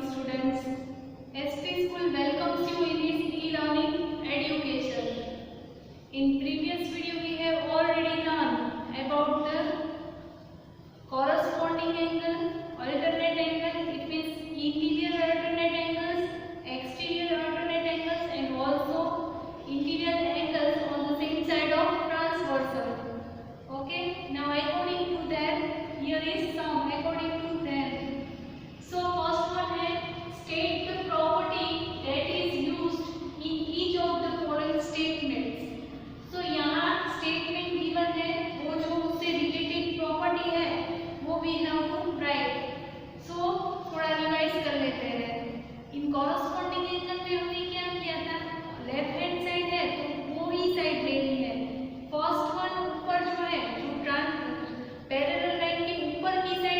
morning, students. SP School welcomes you in this e-learning education. In previous video, we have already learned about the corresponding angle, alternate angle. It means interior alternate angles, exterior alternate angles, and also interior angles on the same side of transversal. Okay. Now, according to that, here is some according to them. So first one है state the property that is used in each of the following statements. So यहाँ statement given है, वो जो उससे related property है, वो we have to write. So थोड़ा revise कर लेते हैं. In corresponding angle में हमने क्या किया था? Left hand side है, तो वो ही side लेनी है. First one ऊपर जो है, जो parallel line के ऊपर की side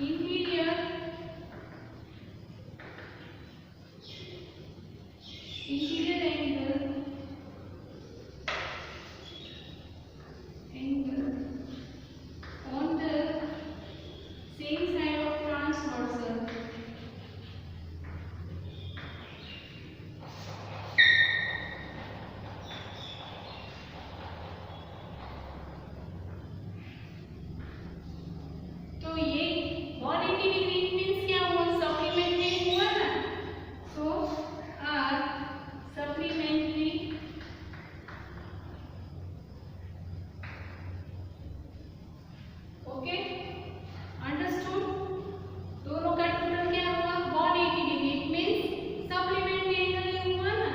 interior angle on the same side of transversal. तो ये 180 डिग्री मीन्स क्या हुआ, सप्लीमेंट्री हुआ ना, सो आर सप्लीमेंट्री ओके अंडरस्टूड। दोनों का टोटल क्या हुआ 180 degree, it means supplementary angle ये हुआ ना।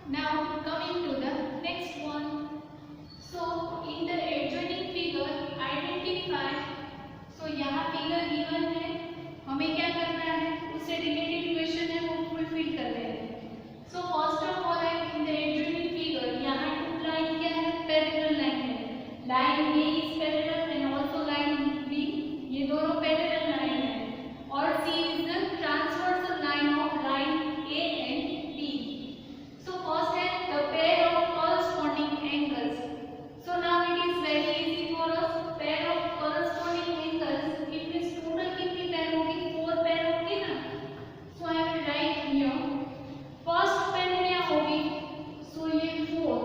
Now coming to the next one. So in the adjoining figure identify. So यहाँ फिगर गिवन है, हमें क्या करना है, उससे रिलेटेड क्वेश्चन है वो फुलफिल कर रहे हैं। सो फर्स्ट ऑफ ऑल है इन द एडजॉइनिंग फिगर, यहाँ टू लाइन क्या है, पैरेलल लाइन है। Line A is parallel and also line B, ये दोनों पैरेलल लाइन है। और C is the transversal line of line A and B. So first है the pair of corresponding angles. So now it is very easy for us. Pair of corresponding angles, it means total कितनी pair होगी, 4 pair होगी ना। So I will write here. First pair क्या होगी, so ये 4,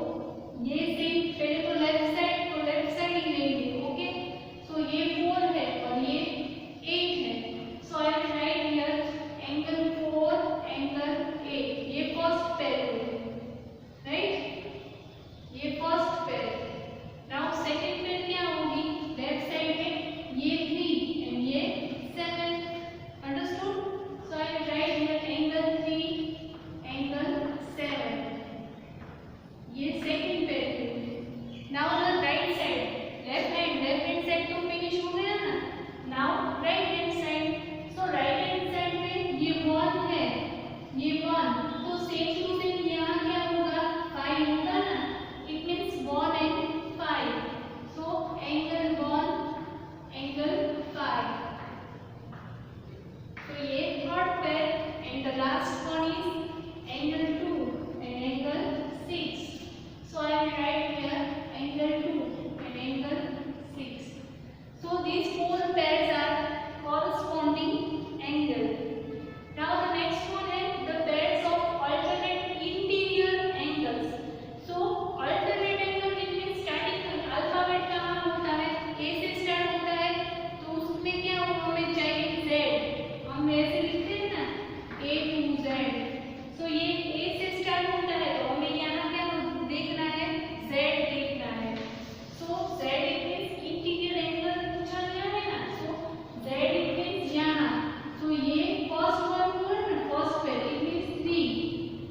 ये same पहले तो लेफ्ट साइड ही लेंगे, ओके। So ये 4 है और ये 8 है। So I will write here angle 4, angle 8, ये first pair होगी, right? ये first pair. Now second pair क्या होगी, लेफ्ट साइड में ये 3 एंड ये 7, understood. So I will write here angle 3, angle 7, ये सेकंड पेयर होगी। Now the right side, left hand side तो फिनिश हो गया ना। नाउ राइट हैंड साइड, सो राइट हैंड साइड में ये 1 है, ये 1, तो सेम टू सेम यहाँ क्या होगा, 5 होगा ना। It means 1 and 5. So angle 1, angle 5. So ये third pair and the last one is angle 2 and angle 6. So I will write here angle 2 and angle 6. So these 4 pairs are corresponding angle. Now the next one is the pairs of alternate interior angles. So alternate angle इनमें starting alphabet कहाँ होता है, ए से start होता है, तो उसमें क्या हो, हमें चाहिए जेड, हम ऐसे लिखते हैं ना ए टू जेड। सो ये ए से स्टार्ट होता है तो हमें यहाँ क्या देखना है, जेड देखना है। So Z it means interior angle पूछा गया है ना, सो जेड इट मींस यहाँ। सो ये फर्स्ट वन हुआ ना, फर्स्ट पेयर इट मींस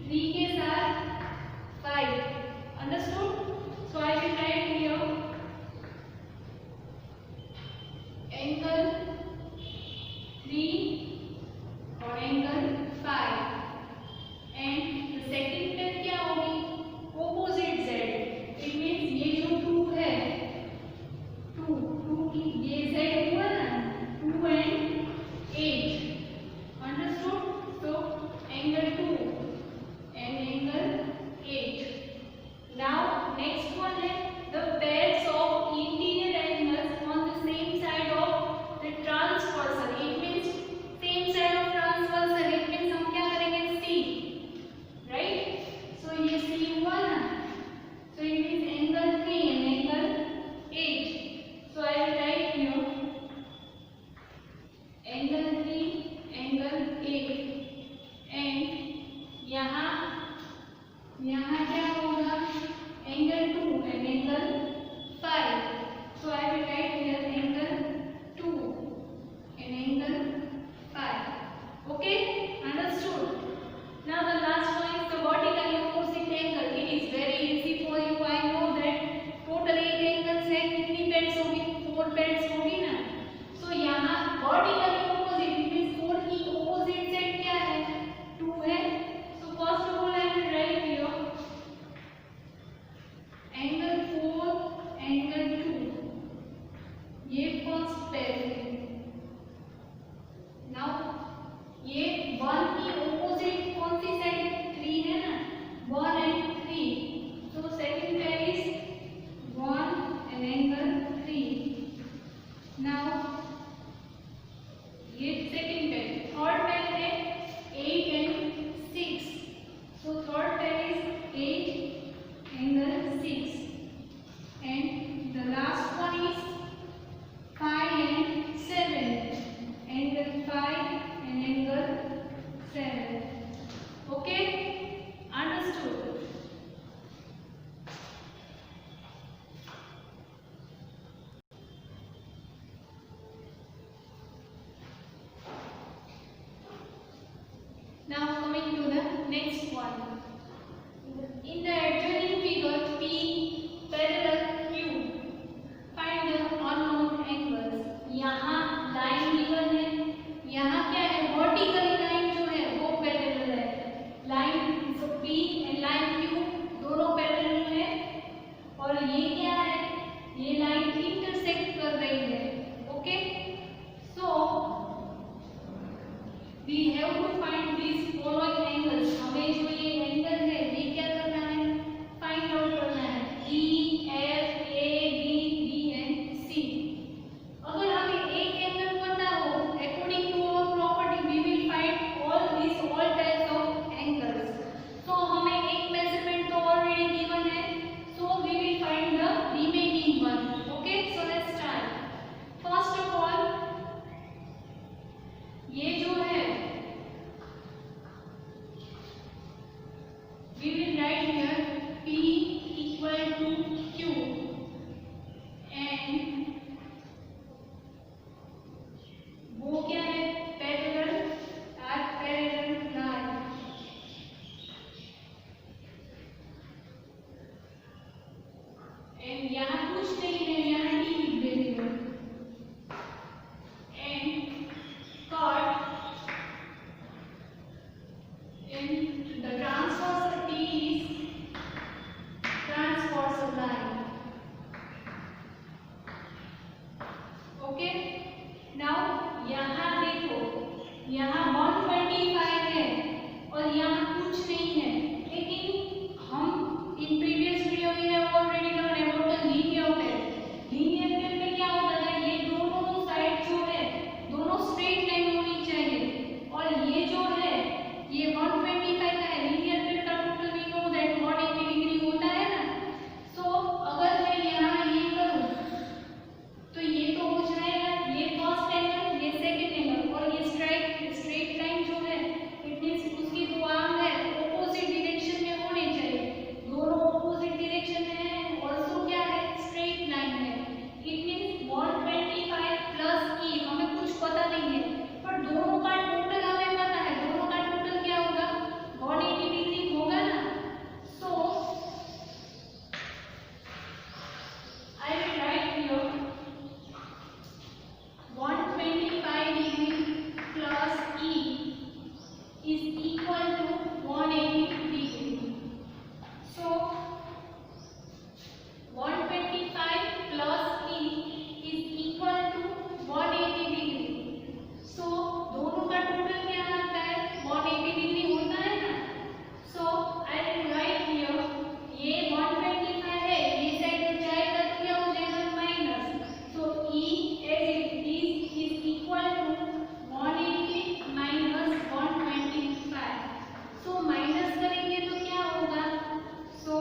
3 के साथ 5, understood? So I will write here angle 3 और angle 5 and the second pair क्या होगी, opposite z, it means ये जो 2 है, 2 की ये z हुआ ना, 2 and 8, understood? So angle 2 and angle 8. Now next one है the pairs of interior angles on the same side of the transversal. It means same side of transversal. It means हम क्या करेंगे, C, right? So ये C हुआ ना, so it means angle 3 and angle 8. So I will write here angle 3, angle 8 and यहाँ क्या होगा, angle 2 and angle 5. So I will write here angle 2 and angle 5. Okay, understood? Now the last one is the vertically opposite angle. It is very easy for you. I know that total 8 angles है, कितनी pairs होगी, 4 pairs होगी ना। So यहाँ vertically opposite means 4 की opposite side क्या है, 2 है। one. In the adjoining figure P parallel Q, find the unknown angles. यहाँ लाइन गिवन है, यहाँ क्या है, वर्टिकली लाइन जो है वो पैरेलल है, line so P and line Q दोनों पैरेलल है, और ये क्या है, ये लाइन इंटरसेक्ट कर रही है. Okay, so we have to find this following angles. हमें जो ये एंगल है ये क्या करना है, फाइंड आउट करना है. E, F, A, B, B and C. अगर हमें एक एंगल पता हो, according to our property we will find all types of angles. तो हमें एक मेजरमेंट तो ऑलरेडी गिवन है, so we will find the remaining one. Okay, so let's start. First of all ये जो है we will write here P equal to Q and वो क्या है, parallel at parallel line. And यहाँ कुछ नहीं है, यहाँ D लिख देते हैं. And cut in the transversal T is transversal line. Okay, now यहाँ देखो, यहाँ 125 है और यहाँ कुछ नहीं है, लेकिन हम इन प्रीवियस वीडियो में have already learned about the linear plane. Linear plane में क्या होता है, ये दोनों साइड जो है दोनों स्ट्रेट लाइन होनी चाहिए, और ये जो है ये 125 का है. लीनियर प्लेन का total we know that 180 degree होता है ना. सो अगर मैं यहाँ ये करूँ तो ये तो हो जाएगा, ये फर्स्ट एंगल, ये सेकंड एंगल, और ये स्ट्रेट लाइन जो है इट मींस उसकी दो आर्म है ऑपोजिट डायरेक्शन में होने चाहिए. दोनों ऑपोजिट डायरेक्शन में है, ऑल्सो क्या है, स्ट्रेट लाइन है. इट मींस 125 प्लस ई हमें कुछ पता नहीं है, पर दोनों का टोटल हमें पता है. दोनों का टोटल क्या होगा, 180 डिग्री होगा ना. So I will write here 125 degree plus E is equal to 180 degree. So 125 plus E is equal to 180 degree. So दोनों का टोटल क्या आता है, 180 डिग्री होता है ना. So I will write here, ये 125 है, ये साइड जाएगा तो क्या हो जाएगा, minus. So E as it is equal to 180 minus 125. So minus करेंगे तो क्या होगा, सो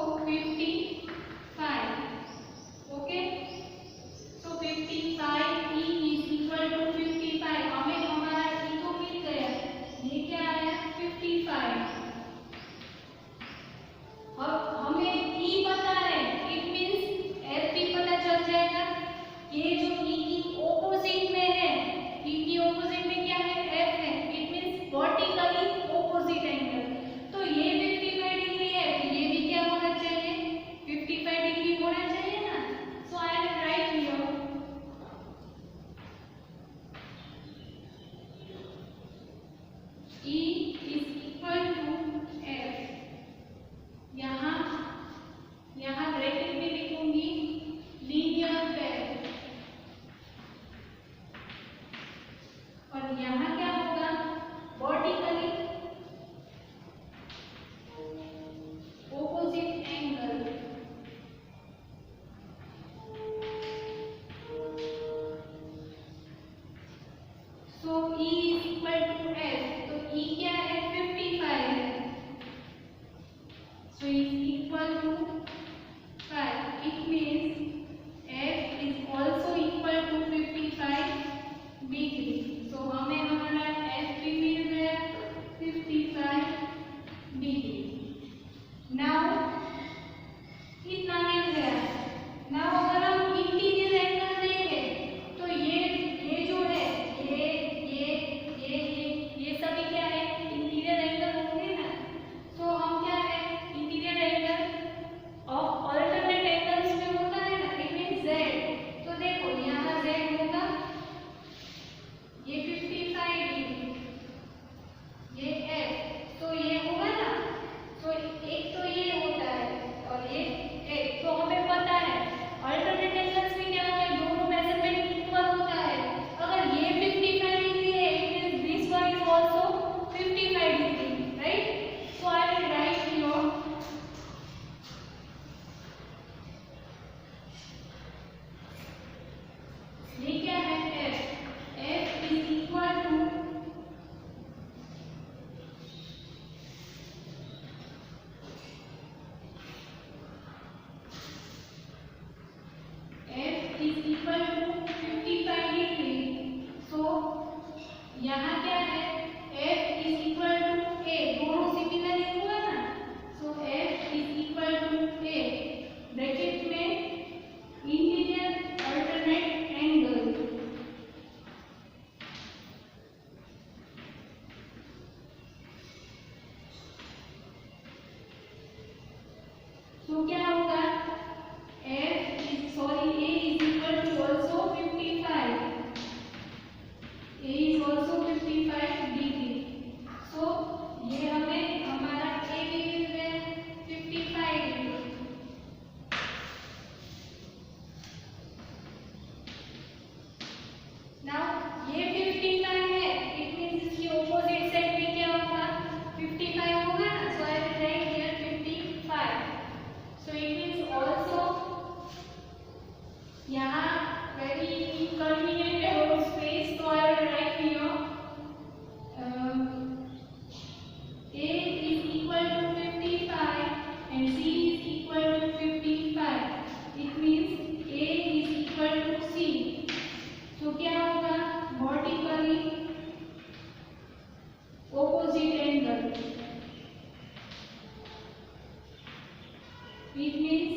It means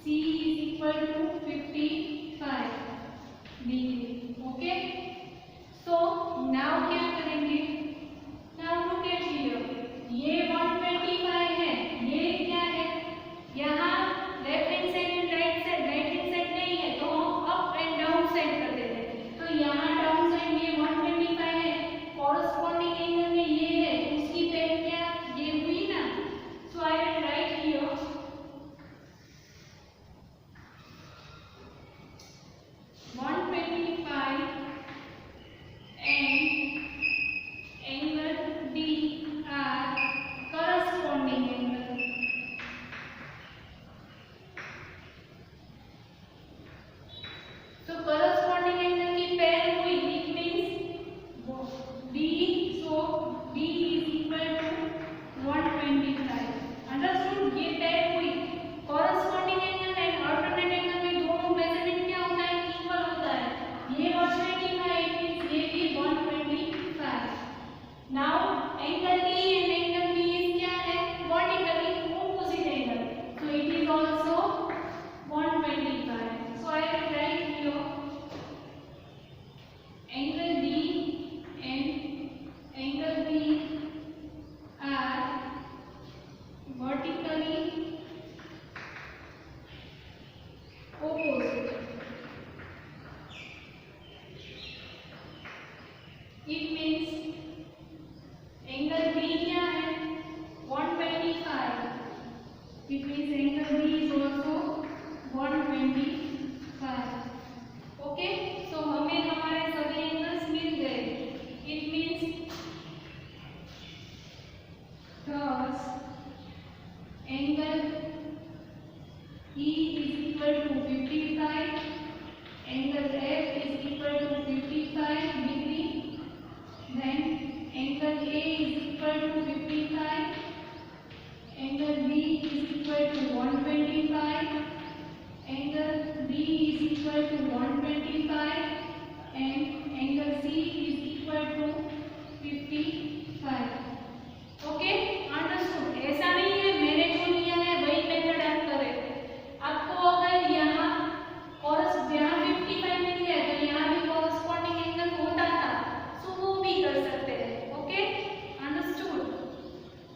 C is equal to 55 degree. Okay. So now क्या करेंगे? Now look at here. ये 125 है. ये क्या है? यहाँ left hand side and right hand side नहीं है तो हम अप एंड डाउन साइड कर देते हैं. तो यहाँ डाउन साइड ये 125 है. कॉरस्पॉन्डिंग एंगल में ये है. उसकी पहले क्या ये हुई ना. So I will write here 125 and angle D are corresponding angle. So corresponding angle की pair हुई. It means D. So D is equal to 125. Understood? ये pair हुई. Corresponding angle and alternate angle में दोनों measurement क्या होता है? Equal होता है. ये 125 means ये भी 125. Now angle D and angle B is क्या है? Vertically opposite angle. So it is also 125. So I will write here angle D and angle B are vertically opposite. It means angle B क्या है? 125. It means angle B is also 125. Okay. So हमें हमारे सभी angles मिल गए. It means thus angle E is equal to 55. Angle F is equal to 55